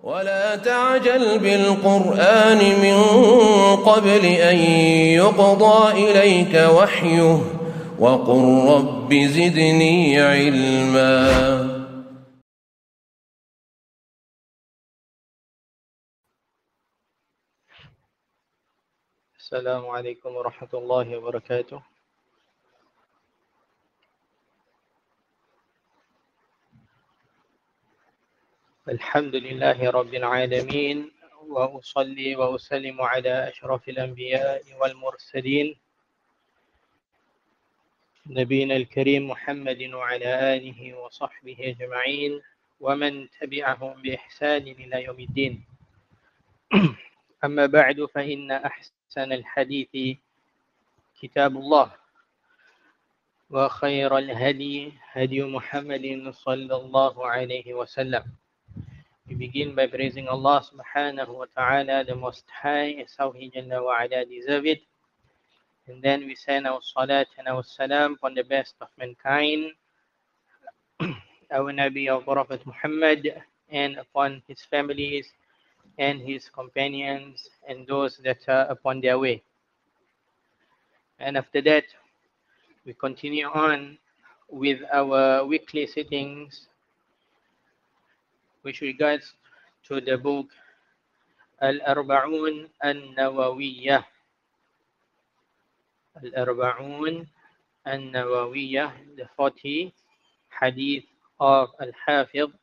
ولا تعجل بالقرآن من قبل أن يقضى إليك وحيه وقل رب زدني علما. السلام عليكم ورحمة الله وبركاته. الحمد لله رب العالمين، وأصلي وأسلم على أشرف الأنبياء والمرسلين نبينا الكريم محمد وعلى آله وصحبه أجمعين ومن تبعهم بإحسان إلى يوم الدين. أما بعد، فإن أحسن الحديث كتاب الله، وخير الهدي هدي محمد صلى الله عليه وسلم. We begin by praising Allah subhanahu wa ta'ala, the Most High, as how He Jalla wa ala deserve it. And then we send our salat and our salam upon the best of mankind, our Nabi, our Prophet Muhammad, and upon his families and his companions and those that are upon their way. And after that, we continue on with our weekly sittings, which regards to the book Al-Arba'un An-Nawawiyyah. Al-Arba'un An-Nawawiyyah, the 40 hadith of Al-Hafidh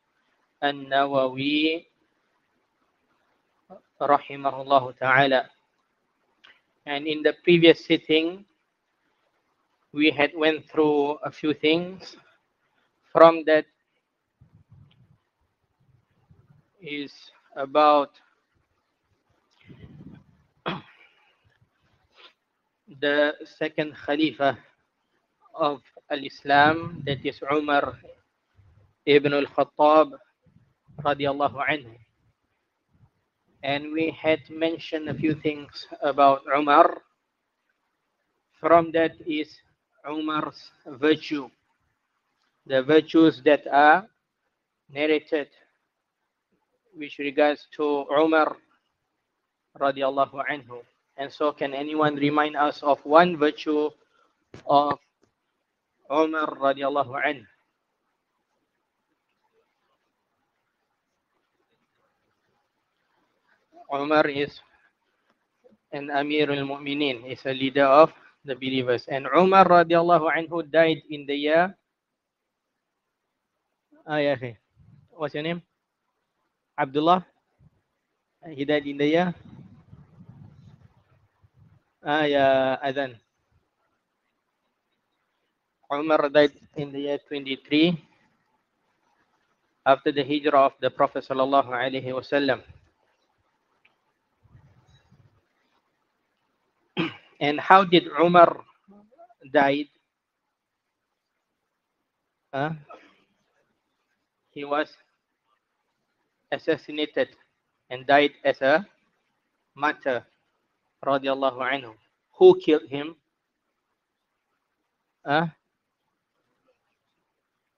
An-Nawawi rahimahullah ta'ala. And in the previous sitting, we had went through a few things. From that is about the second Khalifa of Al-Islam, that is Umar ibn al-Khattab radiyallahu anhu. And we had mentioned a few things about Umar. From that is Umar's virtue, the virtues that are narrated which regards to Umar radiyallahu anhu. And so can anyone remind us of one virtue of Umar radiyallahu anhu? Umar is an Amir al-Mu'minin, is a leader of the believers. And Umar radiallahu anhu died in the year, what's your name? Abdullah? He died in the year? Adhan. Umar died in the year 23 after the hijrah of the Prophet sallallahu alaihi wasallam. And how did Umar died? He was assassinated and died as a martyr radiallahu anhu. Who killed him?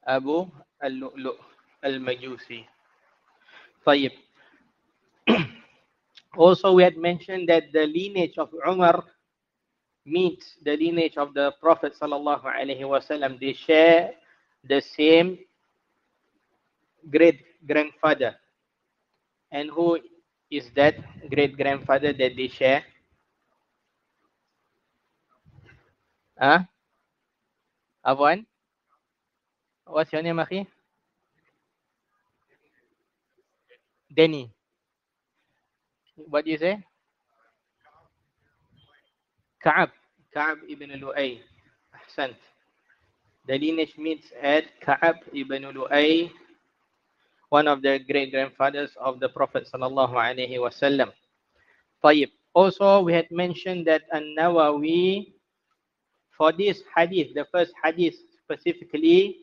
Abu al-Lu'lu' al-Majusi. Tayyib. Also, we had mentioned that the lineage of Umar meets the lineage of the Prophet sallallahu alaihi wasallam. They share the same great grandfather. And who is that great grandfather that they share? Afwan? What's your name, Akhi? Denny. What do you say? Ka'ab ibn Lu'ay. Ahsant. The lineage meets at Ka'ab ibn Lu'ay, one of the great grandfathers of the Prophet sallallahu alaihi wasallam. Tayyib. Also, we had mentioned that An-Nawawi, for this hadith, the first hadith specifically,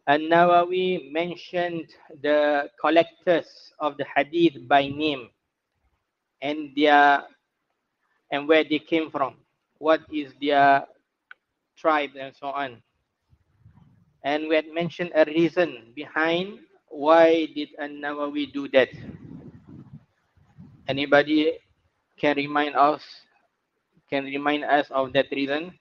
An-Nawawi mentioned the collectors of the hadith by name and where they came from, what is their tribe and so on. And we had mentioned a reason behind why did An-Nawawi do that. Anybody can remind us of that reason?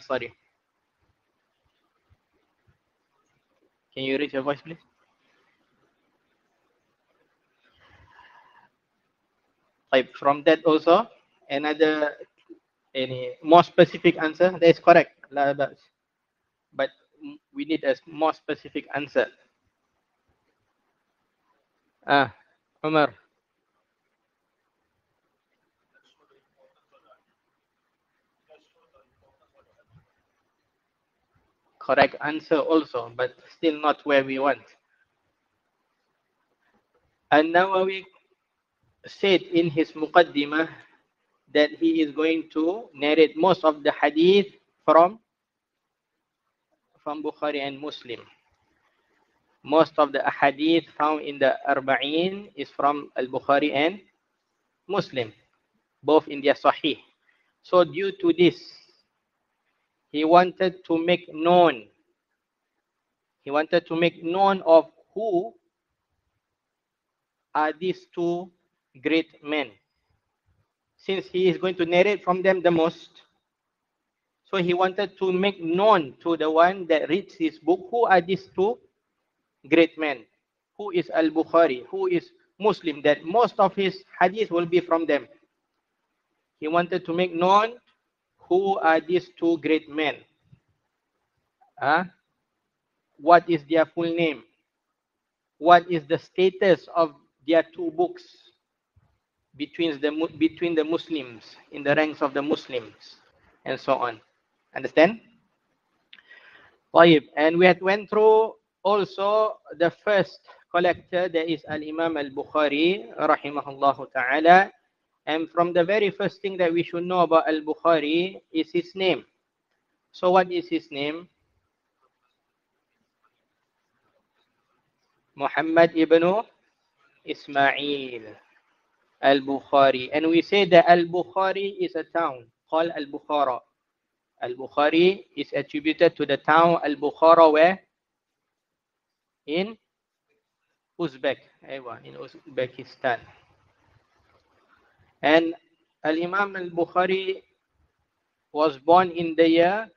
Sorry. Can you raise your voice, please? Like from that also, any more specific answer? That is correct. But we need a more specific answer. Umar. Correct answer also, but still not where we want. And Nawawi said in his Muqaddimah that he is going to narrate most of the hadith from Bukhari and Muslim. Most of the hadith found in the Arba'in is from Al-Bukhari and Muslim, both in their Sahih. So due to this, he wanted to make known of who are these two great men. Since he is going to narrate from them the most, so he wanted to make known to the one that reads his book, who are these two great men? Who is Al-Bukhari? Who is Muslim? That most of his hadith will be from them. He wanted to make known who are these two great men. What is their full name? What is the status of their two books between the Muslims, in the ranks of the Muslims, and so on. Understand? And we had went through also the first collector, that is Al-Imam Al-Bukhari rahimahullahu ta'ala. And from the very first thing that we should know about Al-Bukhari is his name. So what is his name? Muhammad ibn Ismail Al-Bukhari. And we say that Al-Bukhari is a town called Al-Bukhara. Al-Bukhari is attributed to the town Al-Bukhara, where? In Uzbekistan. And Al-Imam Al-Bukhari was born in the year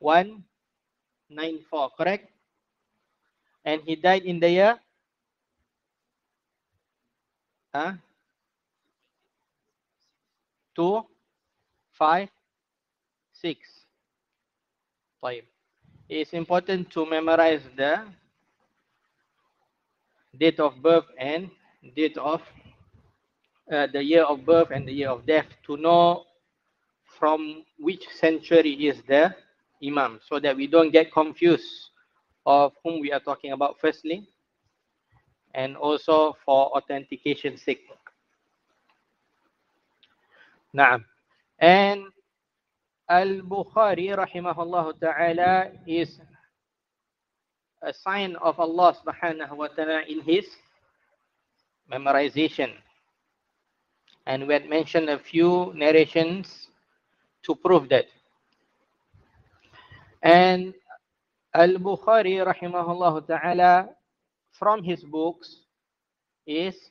194, correct? And he died in the year 256. It is important to memorize the date of birth and date of the year of birth and the year of death, to know from which century is the Imam, so that we don't get confused of whom we are talking about firstly, and also for authentication sake. Naam. And Al-Bukhari rahimahullah ta'ala is a sign of Allah subhanahu wa ta'ala in his memorization. And we had mentioned a few narrations to prove that. And Al-Bukhari rahimahullah ta'ala, from his books is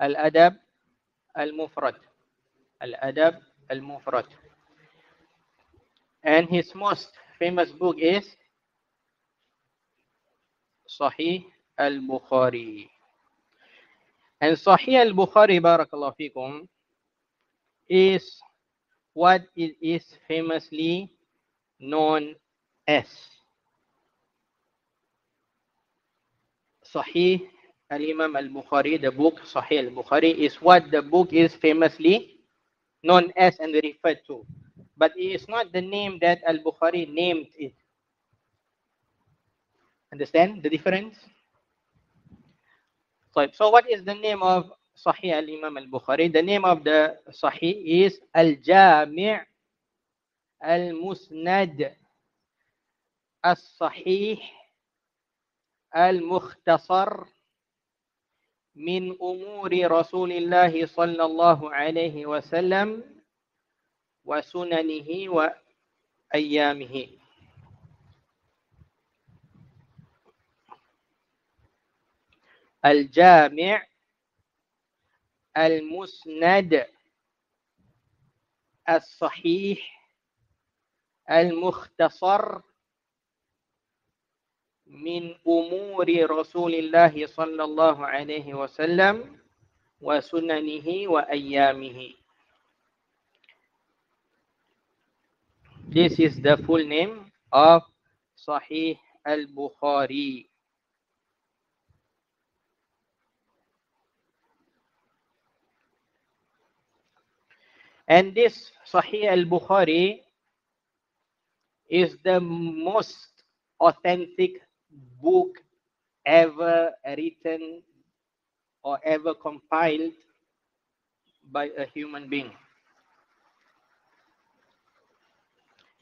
Al-Adab Al-Mufrad. Al-Adab Al-Mufrad. And his most famous book is Sahih Al-Bukhari. And Sahih Al-Bukhari, barakallahu fikum, is what it is famously known as. Sahih Al-Imam Al-Bukhari, the book Sahih Al-Bukhari, is what the book is famously known as and referred to. But it is not the name that Al-Bukhari named it. Understand the difference? So what is the name of Sahih Al-Imam Al-Bukhari? The name of the Sahih is Al-Jami' Al-Musnad Al-Sahih Al-Mukhtasar min umuri Rasulillah sallallahu alaihi wasallam wa sunanihi wa ayyamihi. Al-Jami' Al-Musnad Al-Sahih Al-Mukhtasar min umuri Rasulillah sallallahu alaihi wasallam wa sunanihi wa ayyamihi. This is the full name of Sahih Al-Bukhari. And this Sahih Al-Bukhari is the most authentic book ever written or ever compiled by a human being.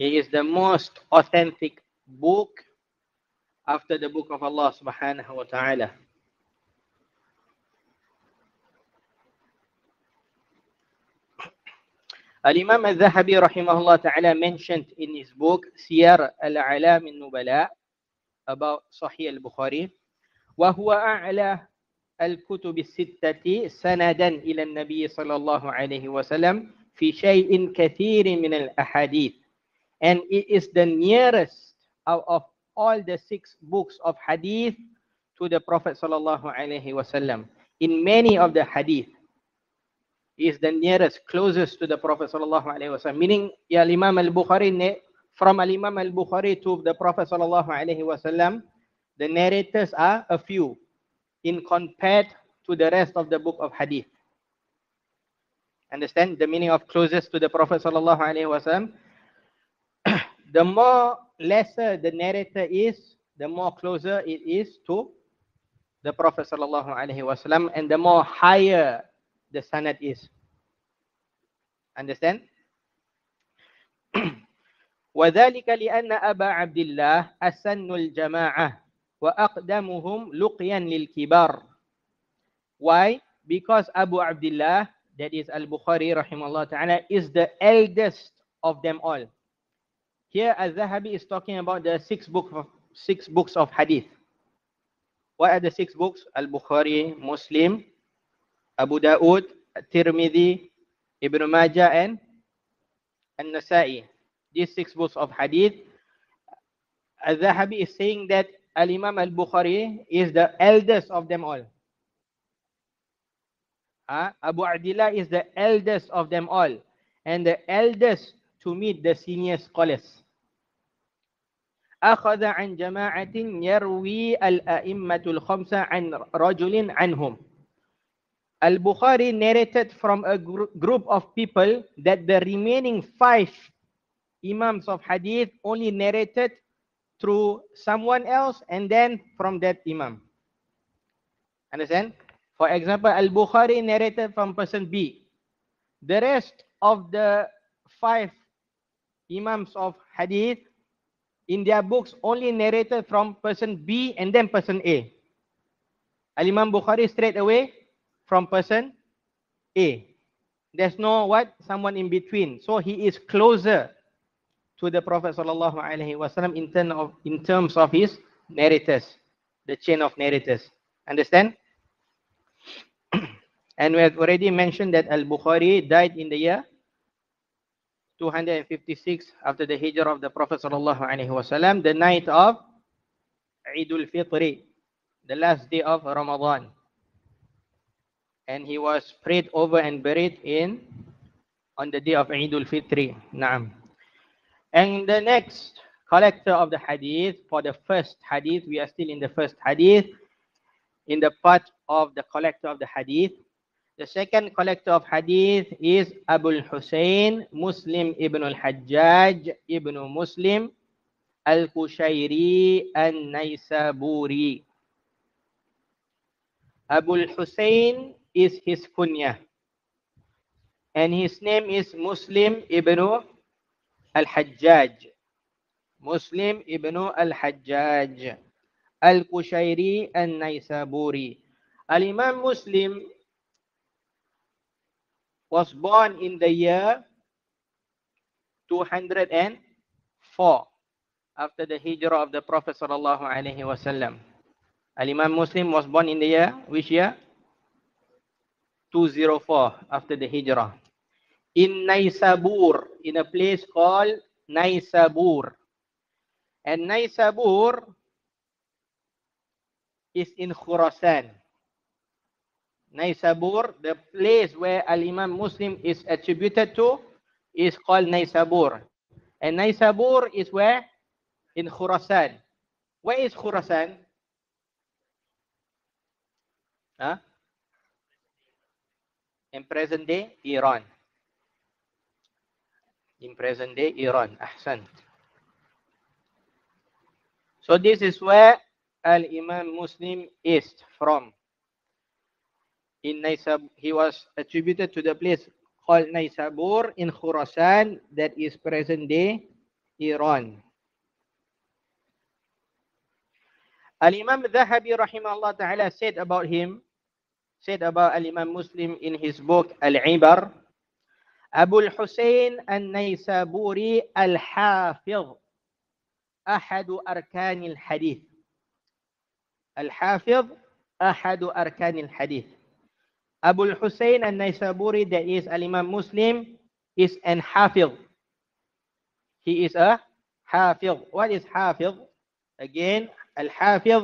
It is the most authentic book after the book of Allah subhanahu wa ta'ala. Al-Imam Al-Zahabi rahimahullah ta'ala mentioned in his book Siyar Al-A'lam Al-Nubala about Sahih Al-Bukhari, وهو أعلى الكتب الستة سندا إلى النبي صلى الله عليه وسلم في شيء كثير من الأحاديث, and it is the nearest out of all the 6 books of hadith to the Prophet sallallahu alaihi wasallam. In many of the hadith, is the nearest, closest to the Prophet sallallahu alaihi wasallam. Meaning, ya Imam Al-Bukhari, from Imam Al-Bukhari to the Prophet sallallahu alaihi wasallam, the narrators are a few in compared to the rest of the book of hadith. Understand the meaning of closest to the Prophet sallallahu alaihi wasallam? The more lesser the narrator is, the more closer it is to the Prophet sallallahu alaihi wasallam, and the more higher the sanad is. Understand? وذلك لأن أبا عبد الله أسن الجماعة وأقدمهم لقيا للكبار. Why? Because Abu Abdullah, that is Al-Bukhari rahimahullah ta'ala, is the eldest of them all. Here Al-Zahabi is talking about the 6 books of hadith. What are the 6 books? Al-Bukhari, Muslim, Abu Daud, Tirmidhi, Ibn Majah, and An-Nasa'i. These 6 books of hadith. Al-Zahabi is saying that Al-Imam Al-Bukhari is the eldest of them all. Abu Abdullah is the eldest of them all, and the eldest to meet the senior scholars. أخذ عن جماعة يروي الأئمة الخمسة عن رجل عنهم. Al-Bukhari narrated from a group of people that the remaining 5 imams of hadith only narrated through someone else and then from that imam. Understand? For example, Al-Bukhari narrated from person B. The rest of the 5 imams of hadith in their books only narrated from person B and then person A. Al-Imam Bukhari straight away from person A. There's no someone in between. So he is closer to the Prophet sallallahu alaihi wasallam in terms of his narrators, the chain of narrators. Understand? And we have already mentioned that Al-Bukhari died in the year 256 after the hijrah of the Prophet sallallahu alaihi wasallam, the night of Eidul Fitri, the last day of Ramadan. And he was prayed over and buried on the day of Eidul Fitri. Naam. And the next collector of the hadith, for the first hadith, we are still in the first hadith, in the part of the collector of the hadith. The second collector of hadith is Abu Hussein Muslim ibn al-Hajjaj ibn Muslim al-Qushayri al-Naysaburi. Abu Hussein is his kunyah, and his name is Muslim ibn al-Hajjaj. Muslim ibn al-Hajjaj al-Qushayri al-Naysaburi. Al-Imam Muslim was born in the year 204 after the hijrah of the Prophet sallallahu alaihi wasallam. Al-Imam Muslim was born in the year, which year? 204 after the hijrah. In Naisabur, in a place called Naisabur. And Naisabur is in Khurasan. Naisabur, the place where Al-Imam Muslim is attributed to, is called Naisabur. And Naisabur is where? In Khurasan. Where is Khurasan? Huh? In present day Iran. In present day Iran. Ahsan. So this is where Al-Imam Muslim is from. In Naisabur, he was attributed to the place called Naisabur in Khurasan, that is present day Iran. Al-Imam Dhahabi rahimahullah ta'ala said about him, said about Al-Imam Muslim in his book Al-Ibar, Abu al-Husayn al-Naisaburi al-Hafiz, ahadu arkan al-hadith. Al-Hafiz, ahadu arkan al-hadith. Abu al-Husayn al-Naisaburi, that is Al-Imam Muslim, is an Hafiz. He is a Hafiz. What is Hafiz? Again, Al-Hafiz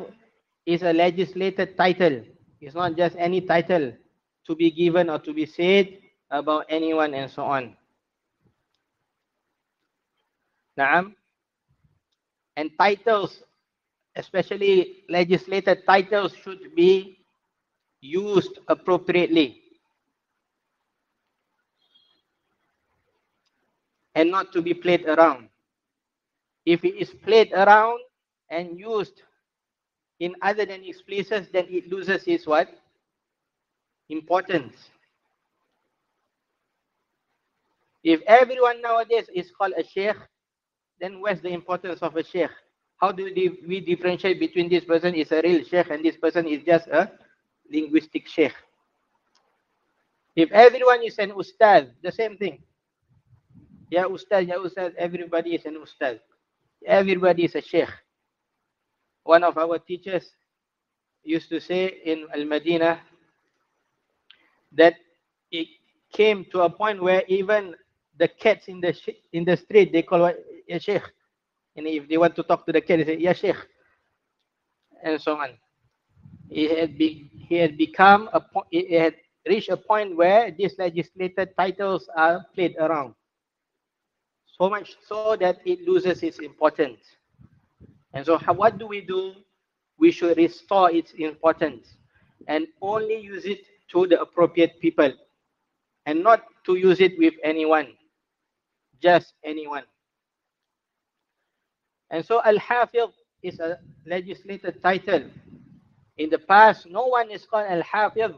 is a legislated title. It's not just any title to be given or to be said about anyone and so on. Naam. And titles, especially legislated titles, should be used appropriately and not to be played around. If it is played around and used in other than its places, then it loses its what? Importance. If everyone nowadays is called a sheikh, then where's the importance of a sheikh? How do we differentiate between this person is a real sheikh and this person is just a linguistic sheikh? If everyone is an ustad, the same thing. Ya ustad, everybody is an ustad. Everybody is a sheikh. One of our teachers used to say in Al-Madinah that it came to a point where even the cats in the street, they call Ya Sheikh. And if they want to talk to the cat, they say Ya Sheikh. And so on. It had reached a point where these legislated titles are played around. So much so that it loses its importance. And so what do? We should restore its importance and only use it to the appropriate people and not to use it with anyone, just anyone. And so Al-Hafiz is a legislated title. In the past, no one is called Al-Hafiz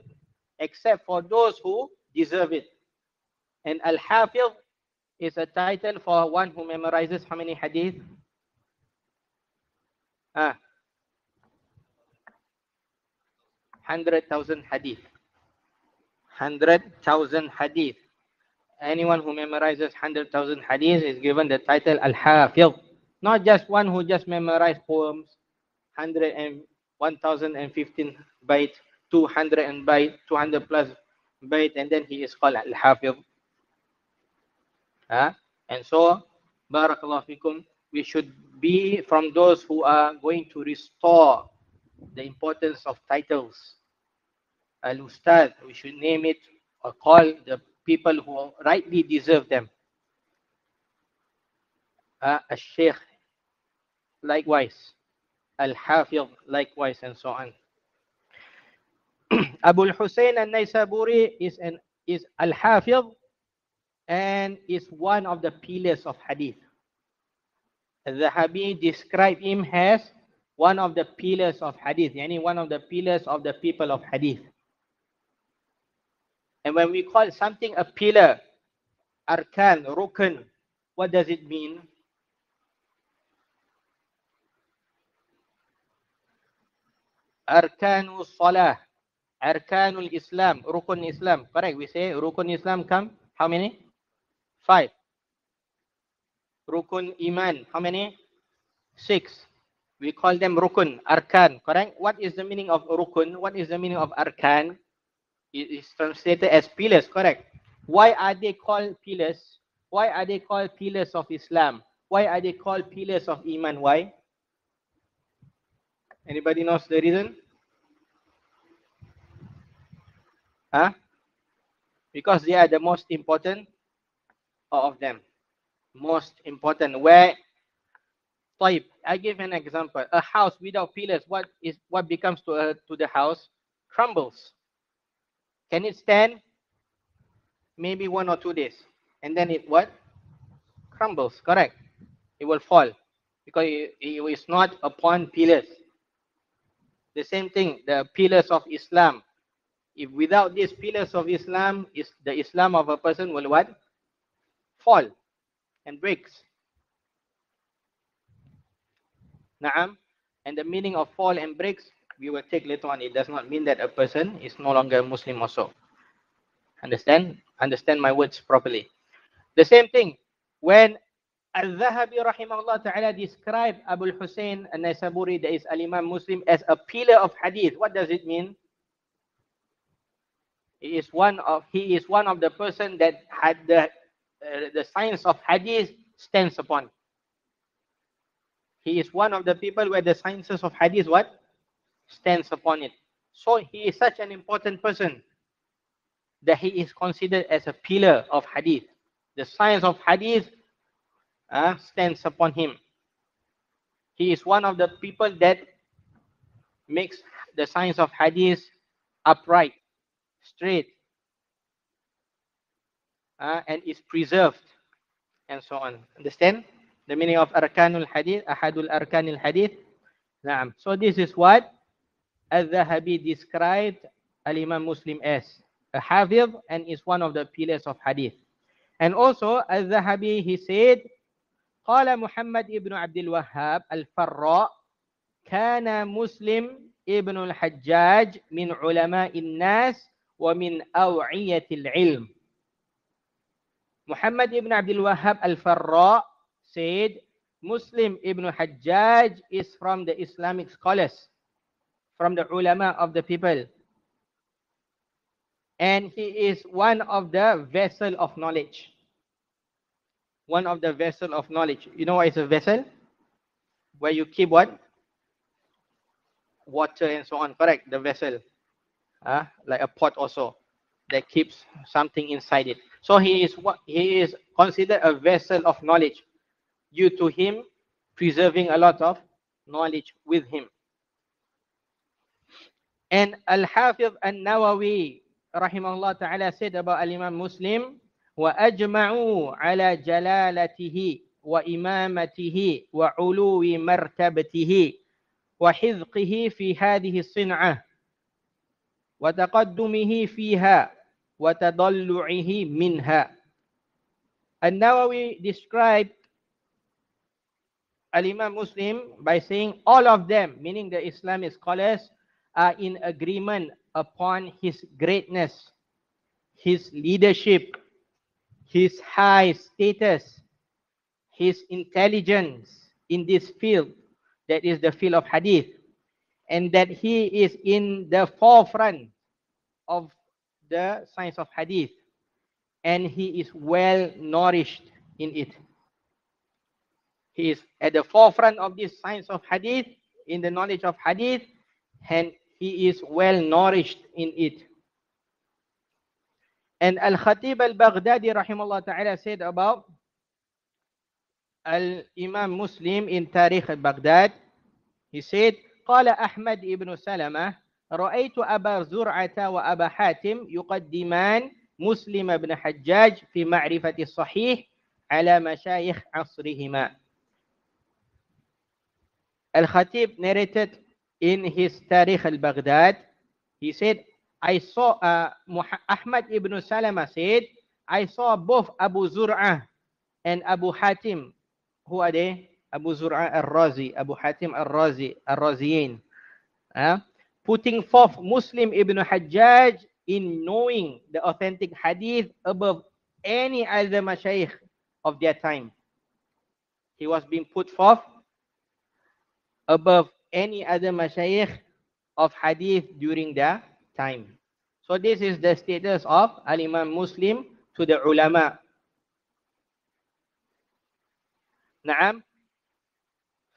except for those who deserve it. And Al-Hafiz is a title for one who memorizes how many hadith? 100,000 hadith. 100,000 hadith. Anyone who memorizes 100,000 hadith is given the title Al-Hafiz. Not just one who just memorized poems, 1,015 bait, 200 plus bait, and then he is called Al-Hafiz. And so, Barakallahu fikum, we should be from those who are going to restore the importance of titles. Al-Ustad, we should name it or call the people who rightly deserve them. Al-Sheikh, likewise. Al-Hafiz, likewise, and so on. Abu al-Husayn al-Naisaburi is Al-Hafiz and is one of the pillars of hadith. Al-Dhahabi described him as one of the pillars of hadith, yani one of the pillars of the people of hadith. And when we call something a pillar, arkan, rukn, what does it mean? Arkanu salah. Arkanul Islam, rukun Islam. Correct, we say rukun Islam come, how many? 5. Rukun Iman, how many? 6. We call them rukun, arkan, correct? What is the meaning of rukun? What is the meaning of arkan? It is translated as pillars, correct? Why are they called pillars? Why are they called pillars of Islam? Why are they called pillars of Iman? Why? Anybody knows the reason? Huh? Because they are the most important of them. Most important. Where? Type. I give an example. A house without pillars, what becomes to the house? Crumbles. Can it stand? Maybe 1 or 2 days. And then it what? Crumbles. Correct. It will fall. Because it is not upon pillars. The same thing, the pillars of Islam. If without these pillars of Islam, the Islam of a person will what? Fall and breaks. Naam. And the meaning of fall and breaks, we will take later on. It does not mean that a person is no longer a Muslim also. Understand? Understand my words properly. The same thing, when Al-Zahabi rahimahullah ta'ala described Abu Hussein al-Naisaburi, that is al-Imam Muslim, as a pillar of hadith. What does it mean? He is one of the person that had the science of hadith stands upon. He is one of the people where the sciences of hadith what? Stands upon it. So he is such an important person that he is considered as a pillar of hadith. The science of hadith stands upon him. He is one of the people that makes the science of hadith upright, straight, and is preserved, and so on. Understand the meaning of arkanul hadith? Ahadul arkanil hadith. Naam. So this is what Al-Zahabi described Al-Imam Muslim as a hafiz, and is one of the pillars of hadith. And also Al-Zahabi, he said, قال محمد ابن عبد الوهاب الفراء كان مسلم ابن الحجاج من علماء الناس ومن أوعية العلم. Muhammad ibn Abdul Wahhab al-Farra said, Muslim ibn Hajjaj is from the Islamic scholars, from the ulama of the people. And he is one of the vessel of knowledge. One of the vessel of knowledge. You know what is a vessel? Where you keep what? Water and so on, correct? The vessel. Like a pot also, that keeps something inside it. So he is considered a vessel of knowledge, due to him preserving a lot of knowledge with him. And Al-Hafiz An-Nawawi rahimahullah ta'ala said about Al-Imam Muslim, وَأَجْمَعُوا عَلَى جَلَالَتِهِ وَإِمَامَتِهِ وَعُلُوِّ مَرْتَبَتِهِ وَحِذْقِهِ فِي هَذِهِ الصِّنْعَةِ وَتَقَدُّمِهِ فِيهَا وَتَضَلُّعِهِ مِنْهَا. An-Nawawi described Al-Imam Muslim by saying all of them, meaning the Islamic scholars, are in agreement upon his greatness, his leadership, his high status, his intelligence in this field, that is the field of hadith, and that he is in the forefront of the science of hadith, and he is well nourished in it. He is at the forefront of this science of hadith, in the knowledge of hadith, and he is well nourished in it. And Al-Khatib Al-Baghdadi rahimahullah ta'ala said about Al-Imam Muslim in Tarikh Baghdad, he said, قال أحمد ibn Salamah, رأيت أبا زرعة وأبا حاتم يقدمان مسلم بن حجاج في معرفة الصحيح على مشايخ عصرهما. Al-Khatib narrated in his Tarikh al-Baghdad, he said, I saw, Ahmad ibn Salama said, I saw both Abu Zur'ah and Abu Hatim. Who are they? Abu Zur'ah al-Razi, Abu Hatim al-Razi, al-Raziyin. putting forth Muslim ibn Hajjaj in knowing the authentic hadith above any other mashayikh of their time. He was being put forth above any other mashayikh of hadith during their time. So this is the status of Al-Imam Muslim to the ulama. Naam.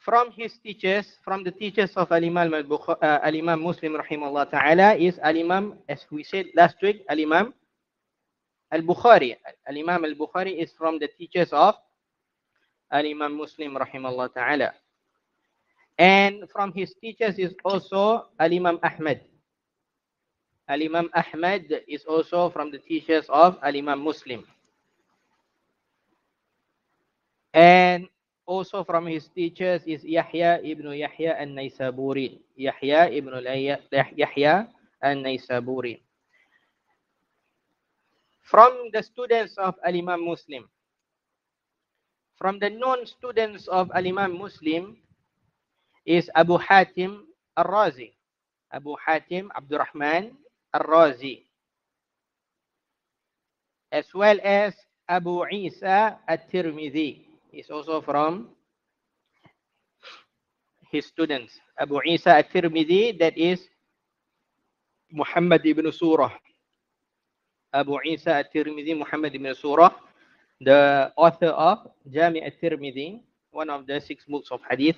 From his teachers, from the teachers of Al-Imam Muslim rahimahullah ta'ala is Al-Imam, as we said last week, Al-Imam Al-Bukhari. Al-Imam Al-Bukhari is from the teachers of Al-Imam Muslim rahimahullah ta'ala. And from his teachers is also Al-Imam Ahmad. Al-Imam Ahmad is also from the teachers of Al-Imam Muslim. And also from his teachers is Yahya ibn Yahya al-Naysaburi. Yahya ibn Yahya al-Naysaburi. From the students of Al-Imam Muslim. From the known students of Al-Imam Muslim is Abu Hatim al-Razi. Abu Hatim Abdurrahman al-Razi. As well as Abu Isa al-Tirmidhi. Is also from his students. Abu Isa al-Tirmidhi, that is Muhammad ibn Surah. Abu Isa al-Tirmidhi, Muhammad ibn Surah, the author of Jami' al-Tirmidhi, one of the 6 books of hadith.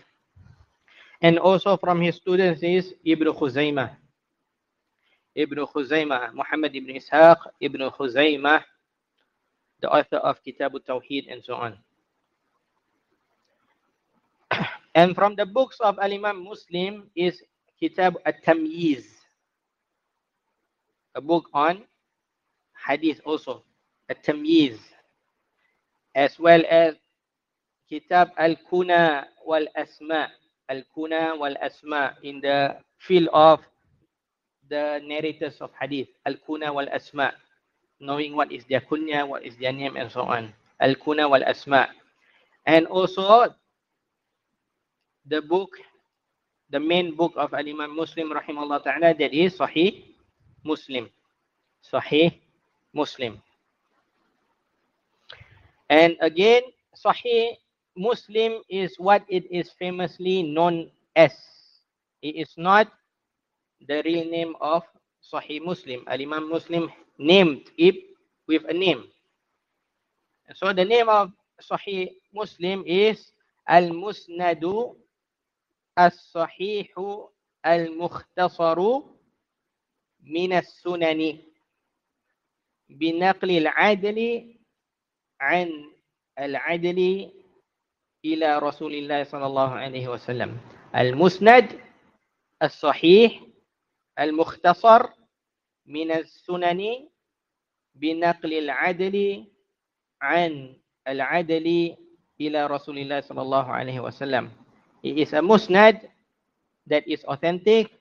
And also from his students is Ibn Khuzaymah. Ibn Khuzaymah, Muhammad ibn Ishaq, Ibn Khuzaymah, the author of Kitab al-Tawheed and so on. And from the books of Al-Imam Muslim is Kitab At-Tamyiz, a book on hadith also, At-Tamyiz, as well as Kitab Al-Kuna Wal-Asma, Al-Kuna Wal-Asma, in the field of the narrators of hadith, Al-Kuna Wal-Asma, knowing what is their kunya, what is their name and so on, Al-Kuna Wal-Asma. And also the book, the main book of Al-Imam Muslim rahimahullah ta'ala, that is Sahih Muslim. Sahih Muslim. And again, Sahih Muslim is what it is famously known as. It is not the real name of Sahih Muslim. Al-Imam Muslim named it with a name. So the name of Sahih Muslim is Al-Musnadu As-Sahihu Al-Mukhtasaru Min As-Sunani Binaqli Al-Adli An Al-Adli Ila Rasulillah sallallahu alaihi wasallam. Al-Musnad As-Sahih Al-Mukhtasar Min As-Sunani Binaqli Al-Adli An Al-Adli Ila Rasulillah sallallahu alaihi wasallam. It is a musnad that is authentic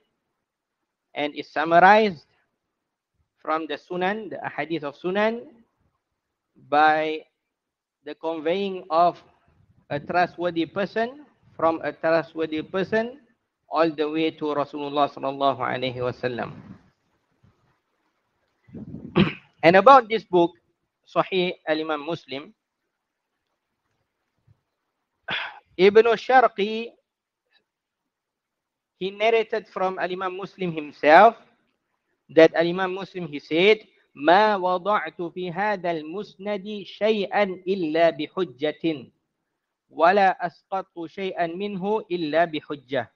and is summarized from the Sunan, the hadith of Sunan, by the conveying of a trustworthy person from a trustworthy person all the way to Rasulullah sallallahu alaihi wasallam. And about this book, Sahih Al-Imam Muslim, Ibn Sharqi, he narrated from Al-Imam Muslim himself that Al-Imam Muslim, he said, ما وضعت في هذا المسند شيئا إلا بحجة ولا أسقط شيئا منه إلا بحجة.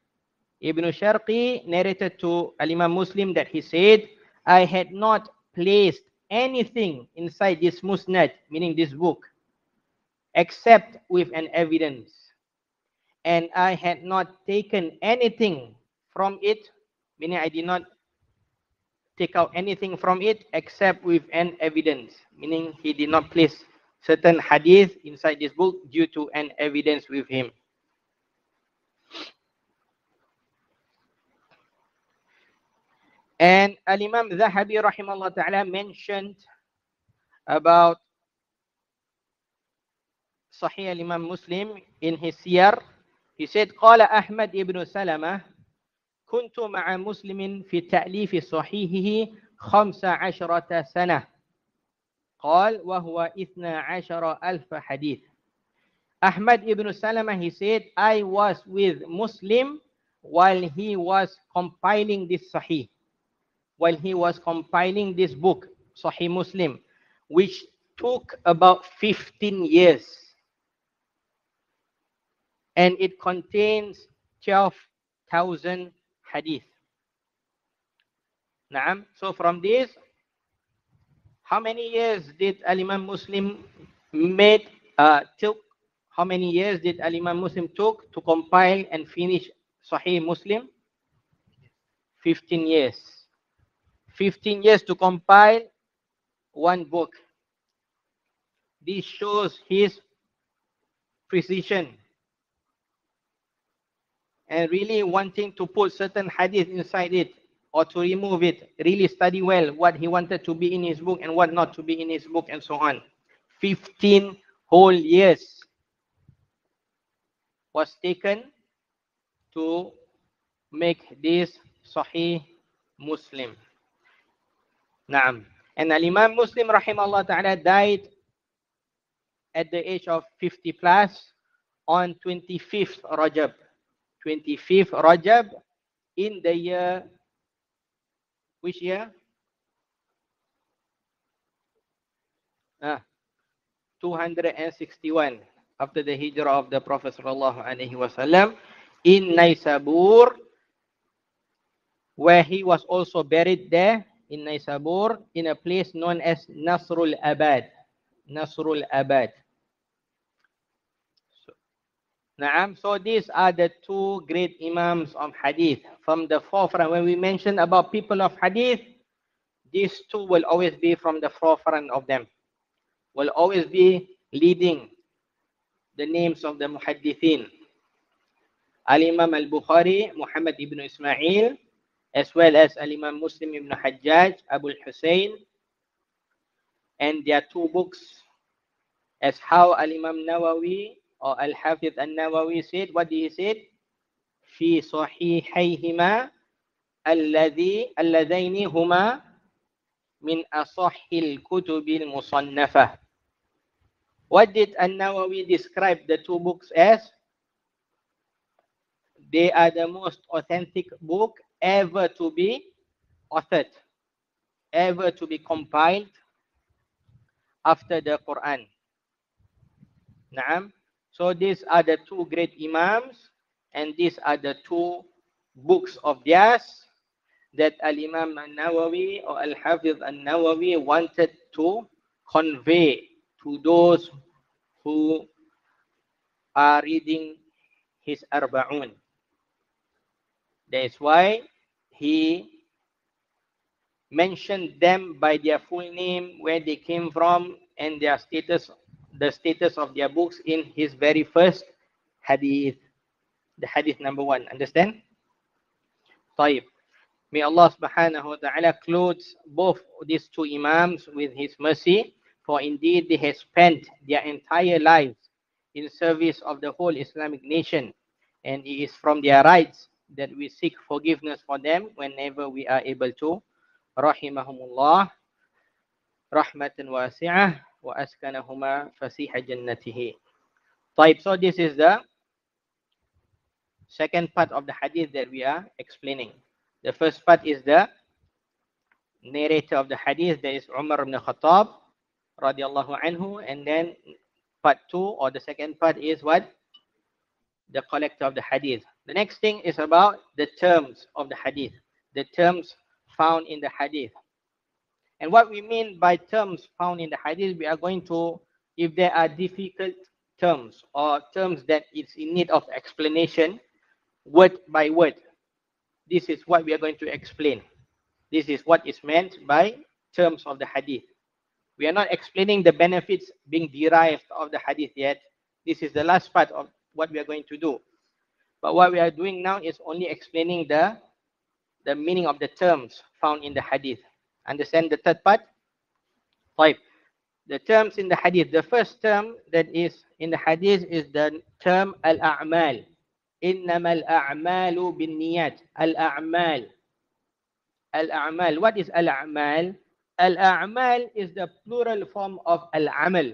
Ibn Sharqi narrated to Al-Imam Muslim that he said, I had not placed anything inside this musnad, meaning this book, except with an evidence. And I had not taken anything from it, meaning I did not take out anything from it except with an evidence, meaning he did not place certain hadith inside this book due to an evidence with him. And Al-Imam Zahabi rahimahullah ta'ala mentioned about Sahih Al-Imam Muslim in his Siyar. He said, قال أحمد ibn Salamah, كنت مع مسلم في تأليف صحيحه 15 سنة قال وهو 12,000 حديث. Ahmad ibn Salama, he said, I was with Muslim while he was compiling this Sahih, while he was compiling this book, Sahih Muslim, which took about 15 years. And it contains 12,000 hadith. Naam. So from this, how many years did Al-Imam Muslim took? How many years did Al-Imam Muslim took to compile and finish Sahih Muslim? 15 years. 15 years to compile one book. This shows his precision and really wanting to put certain hadith inside it or to remove it. Really study well what he wanted to be in his book and what not to be in his book and so on. 15 whole years was taken to make this Sahih Muslim. Naam. And Al-Imam Muslim rahimahullah ta'ala died at the age of 50 plus on 25th Rajab. 25th Rajab in the year, which year? 261 after the hijrah of the Prophet sallallahu alaihi wasallam in Naisabur, where he was also buried there in Naisabur in a place known as Nasrul Abad. Nasrul Abad. So these are the two great Imams of Hadith from the forefront. When we mention about people of Hadith, these two will always be from the forefront of them. Will always be leading the names of the Muhaddithin. Al-Imam Al-Bukhari, Muhammad ibn Ismail, as well as Al-Imam Muslim ibn Hajjaj, Abu al-Husayn, and their two books, as how Al-Imam Nawawi or Al-Hafidh Al-Nawawi said. What did he say? في صحيحيهما اللذين هما من أصح الكتب المصنفة. What did Al-Nawawi describe the two books as? They are the most authentic book ever to be authored, ever to be compiled after the Quran. Naam. So these are the two great Imams, and these are the two books of theirs that Al-Imam Al-Nawawi or Al-Hafidh Al-Nawawi wanted to convey to those who are reading his Arba'un. That is why he mentioned them by their full name, where they came from, and their status, the status of their books in his very first hadith. The hadith number 1. Understand? طيب. May Allah subhanahu wa ta'ala clothe both these two Imams with his mercy, for indeed they have spent their entire lives in service of the whole Islamic nation, and it is from their rights that we seek forgiveness for them whenever we are able to. Rahimahumullah rahmatan wasi'ah wa askanahuma fasiha jannatihi. طيب. So this is the second part of the hadith that we are explaining. The first part is the narrator of the hadith, that is Umar ibn Khattab radiallahu anhu, and then part 2 or the second part is what? The collector of the hadith. The next thing is about the terms of the hadith, the terms found in the hadith. And what we mean by terms found in the hadith, we are going to, if there are difficult terms or terms that is in need of explanation, word by word, this is what we are going to explain. This is what is meant by terms of the hadith. We are not explaining the benefits being derived of the hadith yet. This is the last part of what we are going to do. But what we are doing now is only explaining the meaning of the terms found in the hadith. Understand the third part? 5. The terms in the hadith. The first term that is in the hadith is the term al-a'mal. Innamal a'malu binniyat. Al-a'mal. Al-a'mal. What is al-a'mal? Al-a'mal is the plural form of al-amal.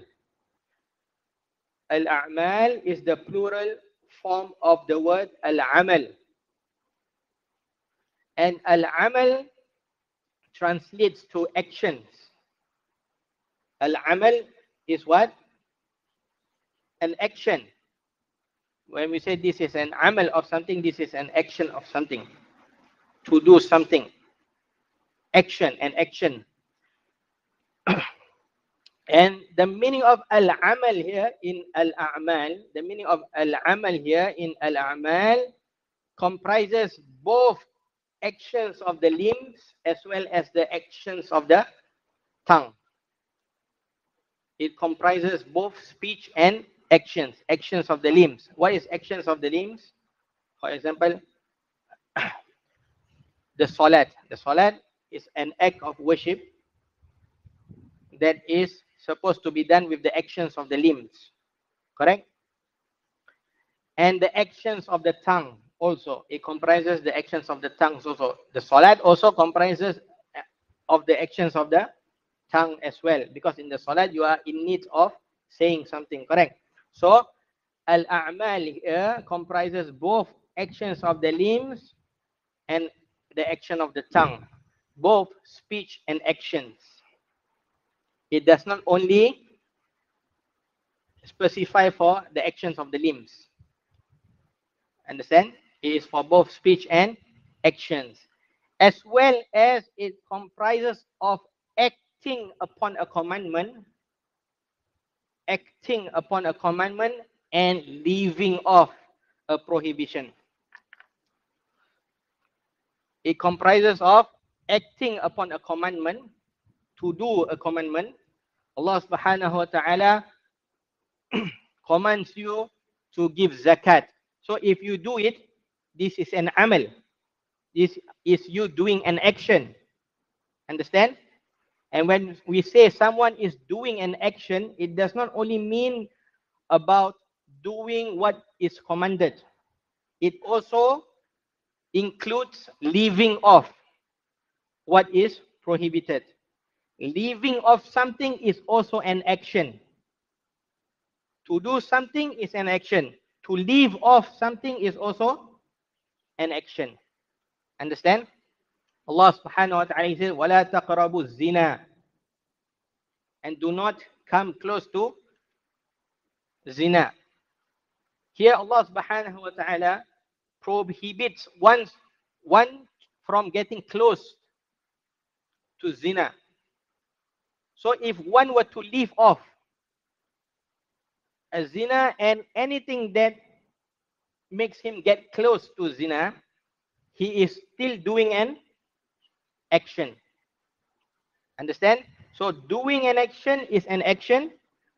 Al-a'mal is the plural form of the word al-amal. And al-amal translates to actions. Al-amal is what? An action. When we say this is an amal of something, this is an action of something. To do something. Action and action. And the meaning of al-amal here in al-a'mal, the meaning of al-amal here in al-a'mal comprises both actions of the limbs as well as the actions of the tongue. It comprises both speech and actions, actions of the limbs. What is actions of the limbs? For example, the salat. The salat is an act of worship that is supposed to be done with the actions of the limbs. Correct? And the actions of the tongue also. It comprises the actions of the tongue also. The salat also comprises of the actions of the tongue as well. Because in the salat, you are in need of saying something. Correct? So, al-a'mal here comprises both actions of the limbs and the action of the tongue. Both speech and actions. It does not only specify for the actions of the limbs. Understand? It is for both speech and actions. As well as it comprises of acting upon a commandment, and leaving off a prohibition. It comprises of acting upon a commandment, to do a commandment. Allah subhanahu wa ta'ala commands you to give zakat. So if you do it, this is an amal. This is you doing an action. Understand? And when we say someone is doing an action, it does not only mean about doing what is commanded. It also includes leaving off what is prohibited. Leaving off something is also an action. To do something is an action. To leave off something is also an action. Understand? Allah subhanahu wa ta'ala says, وَلَا تَقْرَبُوا الزِّنَا. And do not come close to zina. Here Allah subhanahu wa ta'ala prohibits one from getting close to zina. So if one were to leave off a zina and anything that makes him get close to zina, he is still doing an action. Understand? So doing an action is an action.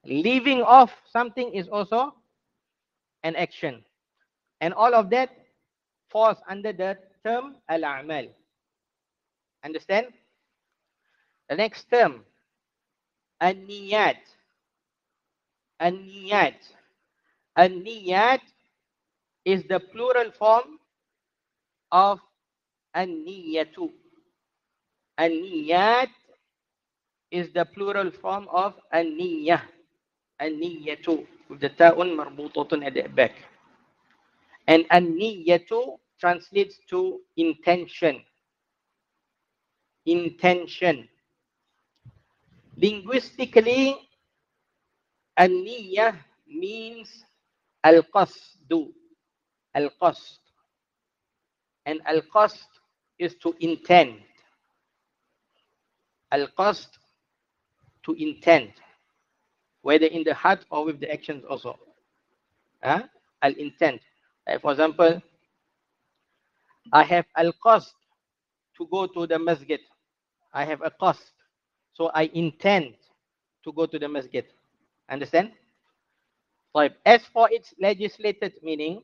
Leaving off something is also an action. And all of that falls under the term al-a'mal. Understand? The next term, an-niyat. An-niyat. An-niyat is the plural form of an-niyatu. An-niyat is the plural form of an-niyah. An-niyatu, with the ta'un marbutatun at the back. And an-niyatu translates to intention. Intention. Linguistically, an-niyah means al-qasdu. Al-qasd. And al-qasd is to intend. Al-qasd, to intend. Whether in the heart or with the actions also. Al-intent. For example, I have al-qasd to go to the masjid. I have a qasd. So I intend to go to the masjid. Understand? As for its legislated meaning,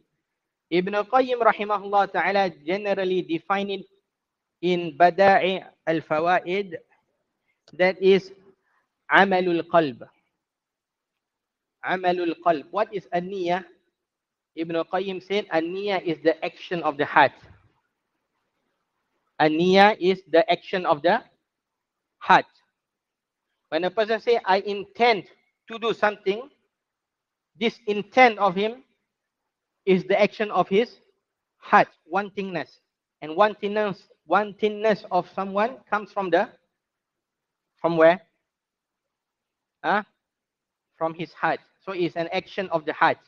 Ibn Qayyim rahimahullah ta'ala generally defined it in Bada'i al-Fawaid, that is amalul qalb. Amalul qalb. What is an-niyah? Ibn al-Qayyim said, an-niyah is the action of the heart. An-niyah is the action of the heart. When a person say, I intend to do something, this intent of him is the action of his heart, wantingness. And wantingness of someone comes from where? From his heart. So it's an action of the heart.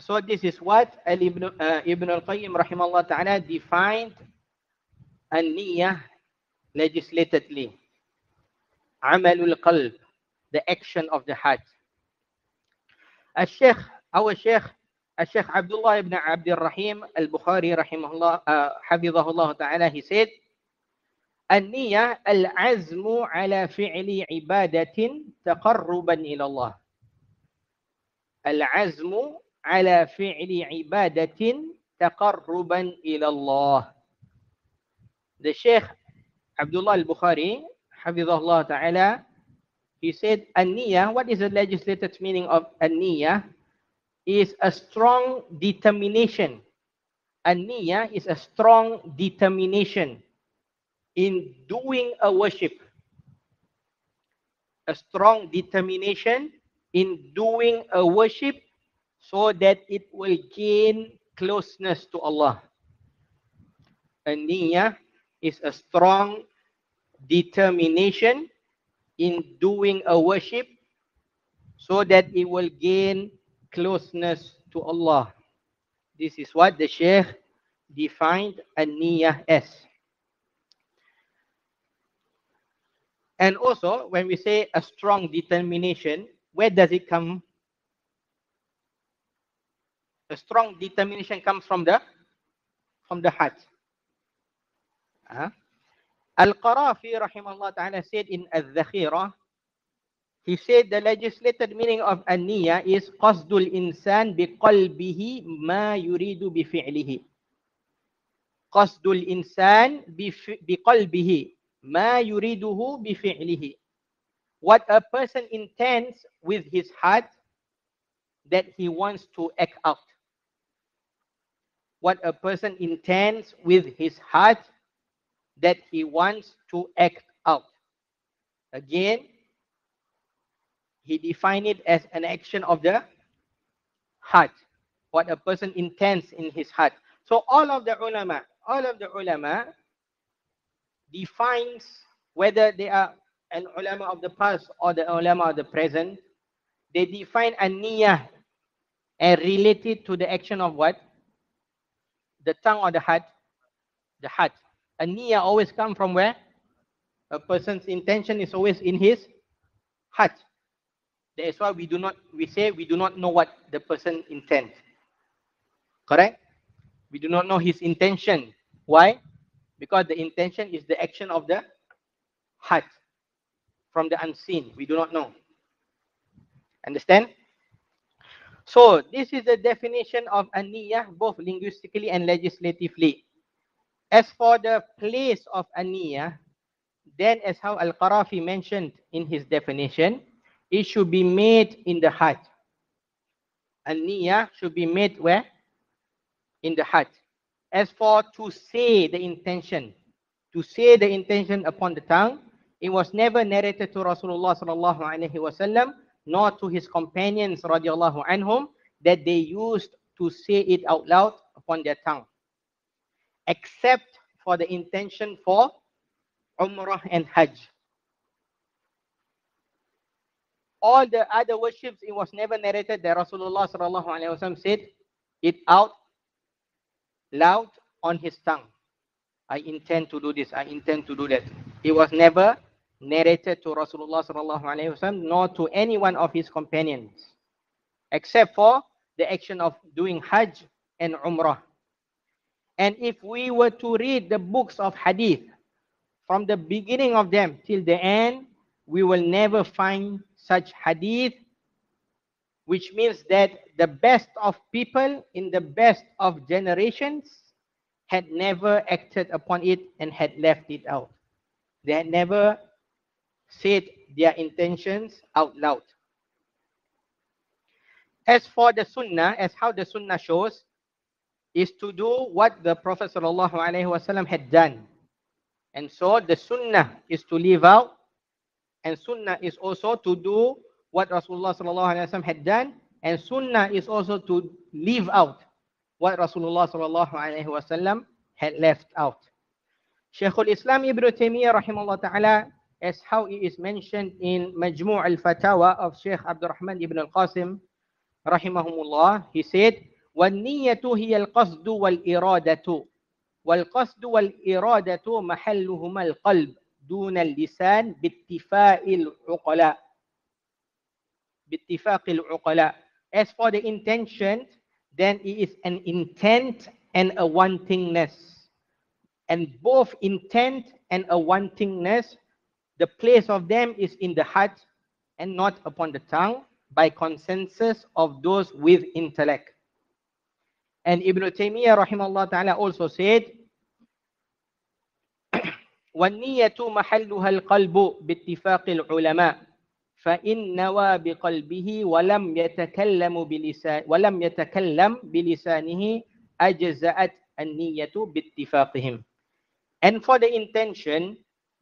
So this is what Ibn al-Qayyim rahimahullah ta'ala defined an-niyah legislatedly. Amalul qalb, the action of the heart. Our Sheikh Abdullah ibn Abdul Rahim al-Bukhari rahimahullah, hafizahullah ta'ala, he said, an-niyah al-azmu ala fi'li ibadatin taqarruban ila Allah. Al-azmu ala fi'li ibadatin taqarruban ila Allah. The Sheikh Abdullah al-Bukhari, hafizahullah ta'ala, he said, an-niyah, what is the legislated meaning of an-niyah? Is a strong determination. An-niyah is a strong determination in doing a worship. A strong determination in doing a worship so that it will gain closeness to Allah. An-niyah is a strong determination in doing a worship so that it will gain closeness to Allah. This is what the Shaykh defined an-niyah as. And also, when we say a strong determination, where does it come? A strong determination comes from the heart. Al-Qarafi rahimahullah ta'ala said in Al-Dhakhirah, he said the legislated meaning of an-niyah is qasdul insan biqalbihi ma yuridu bifi'lihi. Qasdul insan biqalbihi ma yuriduhu bifi'lihi. What a person intends with his heart that he wants to act out. What a person intends with his heart that he wants to act out. Again, he defined it as an action of the heart. What a person intends in his heart. So all of the ulama defines whether they are an ulama of the past or the ulama of the present. They define an-niyah and relate it to the action of what? The tongue or the heart? The heart. An-niyah always comes from where? A person's intention is always in his heart. That is why we do not know what the person intends. Correct? We do not know his intention. Why? Because the intention is the action of the heart. From the unseen. We do not know. Understand? So, this is the definition of an-niyah, both linguistically and legislatively. As for the place of an-niyah, then as how Al-Qarafi mentioned in his definition, it should be made in the heart. An-niyah should be made where? In the heart. As for to say the intention upon the tongue, it was never narrated to Rasulullah sallallahu alaihi wasallam nor to his companions radiallahu anhum that they used to say it out loud upon their tongue, except for the intention for Umrah and Hajj. All the other worships, it was never narrated that Rasulullah sallallahu alaihi wasallam said it out loud on his tongue. I intend to do this, I intend to do that. It was never narrated to Rasulullah sallallahu alaihi wasallam nor to any one of his companions, except for the action of doing Hajj and Umrah. And if we were to read the books of Hadith from the beginning of them till the end, we will never find such Hadith, which means that the best of people in the best of generations had never acted upon it and had left it out. They had never said their intentions out loud. As for the sunnah, as how the sunnah shows, is to do what the Prophet ﷺ had done. And so the sunnah is to live out, and sunnah is also to do what Rasulullah ﷺ had done, and sunnah is also to live out what Rasulullah ﷺ had left out. Shaykhul Islam Ibn Taymiyyah rahimahullah ta'ala, as how it is mentioned in Majmu' al-Fatawa of Shaykh Abdul Rahman ibn al-Qasim rahimahumullah, he said, وَالنِّيَّةُ هِيَ الْقَصْدُ وَالْإِرَادَةُ وَالْقَصْدُ وَالْإِرَادَةُ مَحَلُّهُمَا الْقَلْبُ دُونَ اللِّسَانِ بِاتِّفَاقِ الْعُقَلَاءِ. بِاتِّفَاقِ الْعُقَلَاءِ. As for the intention, then it is an intent and a wantingness. And both intent and a wantingness, the place of them is in the heart and not upon the tongue, by consensus of those with intellect. And Ibn Taymiyyah rahimahullah ta'ala also said, وَالنِّيَّةُ مَحَلُّهَا الْقَلْبُ بِاتِّفَاقِ الْعُلَمَاءِ فَإِنْ نَوَى بِقَلْبِهِ وَلَمْ يَتَكَلَّمْ بِلِسَانِهِ أَجْزَأَتْ النِّيَّةُ بِاتِّفَاقِهِمْ. And for the intention,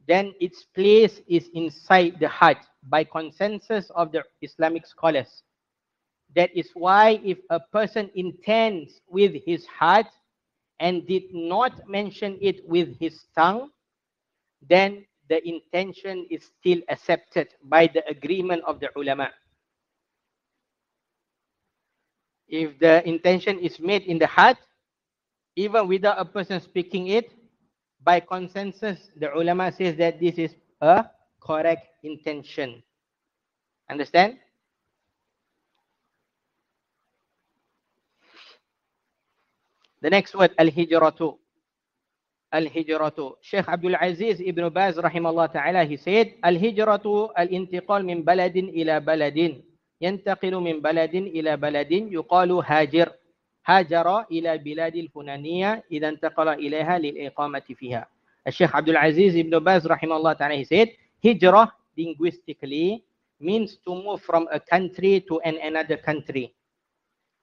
then its place is inside the heart by consensus of the Islamic scholars. That is why if a person intends with his heart and did not mention it with his tongue, then the intention is still accepted by the agreement of the ulama. If the intention is made in the heart, even without a person speaking it, by consensus, the ulama says that this is a correct intention. Understand? The next word, al-hijratu. Al-hijratu. Shaykh Abdul Aziz Ibn Baz rahimahullah ta'ala, he said, al-hijratu al-intiqal min baladin ila baladin. Yantaqilu min baladin ila baladin yuqalu hajir. Hajara ila biladil funaniya idha intaqala ilayha lil-iqamati fiha. Shaykh Abdul Aziz Ibn Baz rahimahullah ta'ala, he said, hijrah linguistically means to move from a country to another country.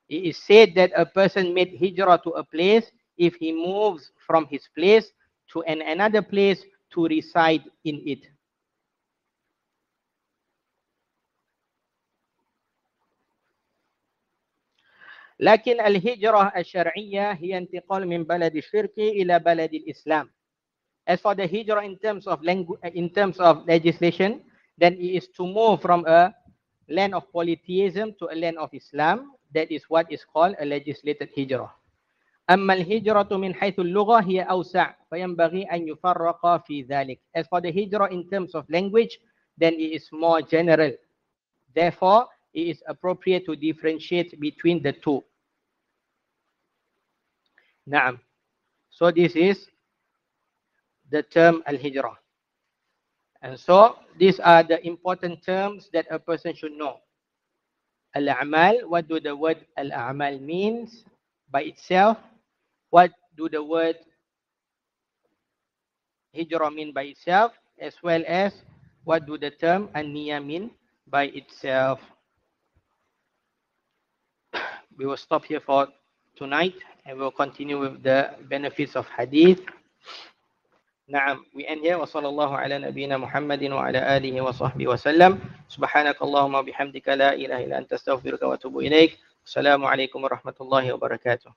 It is said that a person made hijrah to a place if he moves from his place to another place to reside in it. لكن الهجرة الشرعية هي انتقال من بلد الشرك إلى بلد الإسلام. As for the hijrah in terms of legislation, then it is to move from a land of polytheism to a land of Islam. That is what is called a legislated hijrah. أما الهجرة من حيث اللغة هي أوسع فينبغي أن يفرق في ذلك. As for the hijrah in terms of language, then it is more general. Therefore, it is appropriate to differentiate between the two. Naam. So this is the term al-hijrah. And so these are the important terms that a person should know. Al-a'mal, what do the word al-a'mal means by itself? What do the word hijrah mean by itself? As well as what do the term an-niyah mean by itself? We will stop here for tonight and we'll continue with the benefits of hadith. Naam, we end here. Wa sallallahu ala nabiyyina Muhammadin wa ala alihi wa sahbihi wa sallam. Subhanakallahumma bihamdika la ilaha illa anta astaghfiruka wa atubu ilaik. Assalamu alaikum warahmatullahi wabarakatuh.